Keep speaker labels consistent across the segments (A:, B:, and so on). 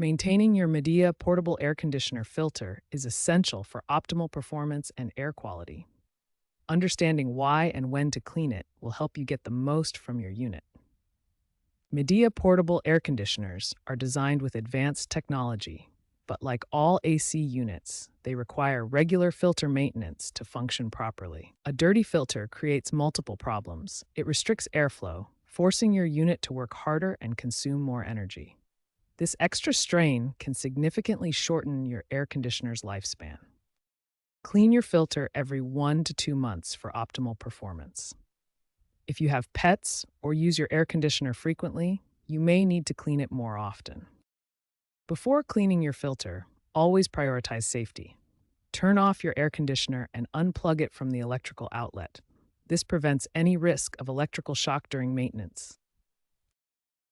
A: Maintaining your Midea portable air conditioner filter is essential for optimal performance and air quality. Understanding why and when to clean it will help you get the most from your unit. Midea portable air conditioners are designed with advanced technology, but like all AC units, they require regular filter maintenance to function properly. A dirty filter creates multiple problems. It restricts airflow, forcing your unit to work harder and consume more energy. This extra strain can significantly shorten your air conditioner's lifespan. Clean your filter every 1 to 2 months for optimal performance. If you have pets or use your air conditioner frequently, you may need to clean it more often. Before cleaning your filter, always prioritize safety. Turn off your air conditioner and unplug it from the electrical outlet. This prevents any risk of electrical shock during maintenance.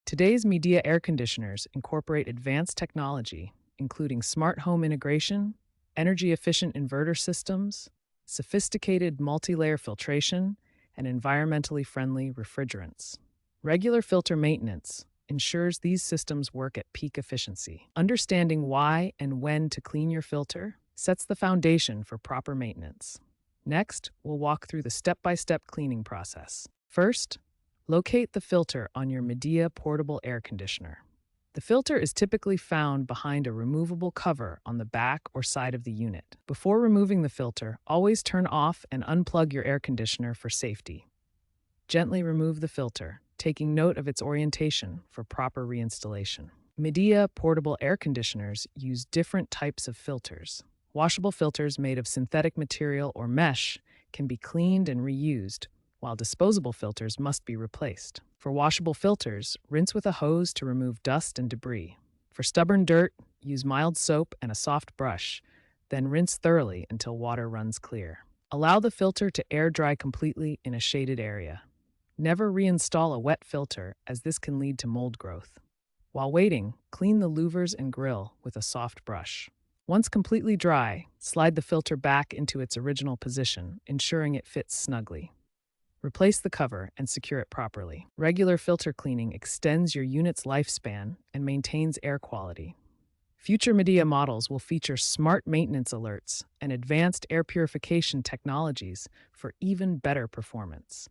A: Today's Midea air conditioners incorporate advanced technology, including smart home integration, energy-efficient inverter systems, sophisticated multi-layer filtration, and environmentally friendly refrigerants. Regular filter maintenance ensures these systems work at peak efficiency. Understanding why and when to clean your filter sets the foundation for proper maintenance. Next, we'll walk through the step-by-step cleaning process. First, locate the filter on your Midea portable air conditioner. The filter is typically found behind a removable cover on the back or side of the unit. Before removing the filter, always turn off and unplug your air conditioner for safety. Gently remove the filter, taking note of its orientation for proper reinstallation. Midea portable air conditioners use different types of filters. Washable filters made of synthetic material or mesh can be cleaned and reused, while disposable filters must be replaced. For washable filters, rinse with a hose to remove dust and debris. For stubborn dirt, use mild soap and a soft brush, then rinse thoroughly until water runs clear. Allow the filter to air dry completely in a shaded area. Never reinstall a wet filter, as this can lead to mold growth. While waiting, clean the louvers and grill with a soft brush. Once completely dry, slide the filter back into its original position, ensuring it fits snugly. Replace the cover and secure it properly. Regular filter cleaning extends your unit's lifespan and maintains air quality. Future Midea models will feature smart maintenance alerts and advanced air purification technologies for even better performance.